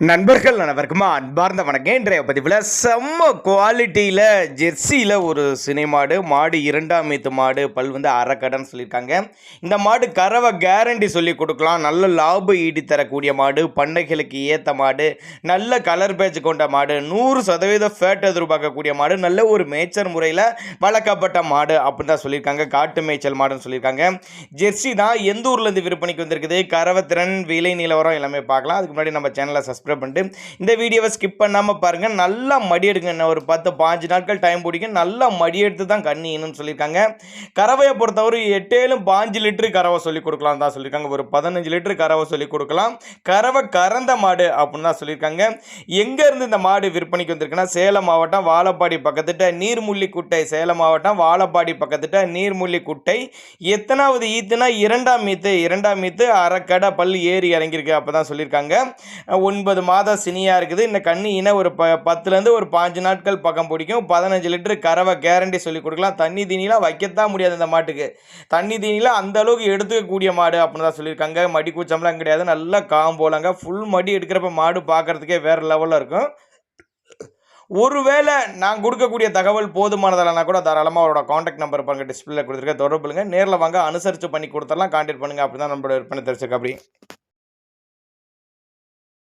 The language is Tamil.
நண்பர்கள் அனைவருக்குமா அன்பார்ந்த வணக்கம். இன்றைய பதிவில் செம்ம குவாலிட்டியில் ஜெர்சியில் ஒரு சினை மாடு இரண்டாம் மீத்து மாடு பல் வந்து அரைக்கடன்னு சொல்லியிருக்காங்க. இந்த மாடு கறவை கேரண்டி சொல்லி கொடுக்கலாம். நல்ல லாபம் ஈடி தரக்கூடிய மாடு, பண்ணைகளுக்கு ஏற்ற மாடு, நல்ல கலர் பேட்ச் கொண்ட மாடு, 100% ஃபேட் எதிர்பார்க்கக்கூடிய மாடு, நல்ல ஒரு மேய்ச்சல் முறையில் வளர்க்கப்பட்ட மாடு அப்படின்னு தான் சொல்லியிருக்காங்க. காட்டு மேய்ச்சல் மாடுன்னு சொல்லியிருக்காங்க. ஜெர்சி தான் எந்த ஊர்லேருந்து விற்பனைக்கு வந்திருக்குது, கறவை திறன், விலை நிலவரம் எல்லாமே பார்க்கலாம். அதுக்கு முன்னாடி நம்ம சேனலை சப்ஸ்கிரைப் பண்ணிட்டு இந்த வீடியோவை ஸ்கிப் பண்ணாமல் பாருங்கள். நல்லா மடி எடுங்க. என்ன ஒரு 10-5 நாட்கள் டைம் பிடிக்கும். நல்லா மடி எடுத்து தான் கண்ணின்னு சொல்லியிருக்காங்க. கறவையை பொறுத்தவரை 7-5 லிட்டரு கறவை சொல்லிக் கொடுக்கலாம் தான் சொல்லியிருக்காங்க. ஒரு 15 லிட்டரு கறவை சொல்லிக் கொடுக்கலாம். கறவை கறந்த மாடு அப்படின்னு தான் சொல்லியிருக்காங்க. எங்கேருந்து இந்த மாடு விற்பனைக்கு வந்திருக்குன்னா, சேலம் மாவட்டம் வாழப்பாடி பக்கத்துட்ட நீர்முள்ளிக்குட்டை. சேலம் மாவட்டம் வாழப்பாடி பக்கத்துட்ட நீர்முள்ளிக்குட்டை. எத்தனாவது ஈத்துனா இரண்டாம் மீத்து அரைக்கடை பல் ஏறி இறங்கியிருக்கு அப்போ தான் சொல்லியிருக்காங்க. 9 மாதம் சினியாக இருக்குது. இந்த கண்ணி இன ஒரு 10லேருந்து ஒரு 5 நாட்கள் பக்கம் பிடிக்கும். 15 லிட்டரு கறவை கேரண்டி சொல்லி கொடுக்கலாம். தண்ணி தீனிலாம் வைக்கத்தான் முடியாது. இந்த மாட்டுக்கு தண்ணி தீனிலாம் அந்த அளவுக்கு எடுத்துக்கக்கூடிய மாடு அப்படின்னு தான் சொல்லியிருக்காங்க. மடி கூச்சம்லாம் கிடையாது. நல்லா காம்போலாங்க. ஃபுல் மடி எடுக்கிறப்ப மாடு பார்க்குறதுக்கே வேறு லெவலில் இருக்கும். ஒருவேளை நான் கொடுக்கக்கூடிய தகவல் போதுமானதாலனா கூட தாராளமாக அவரோட காண்டாக்ட் நம்பர் பாருங்கள், டிஸ்பிளேல கொடுத்துருக்க, தொடர்புங்க. நேரில் வாங்க, அனுசரித்து பண்ணி கொடுத்துடலாம். கான்டாக்ட் பண்ணுங்கள். அப்படி தான் நம்மளோட விற்பனை தெரிஞ்சுக்க. அப்படி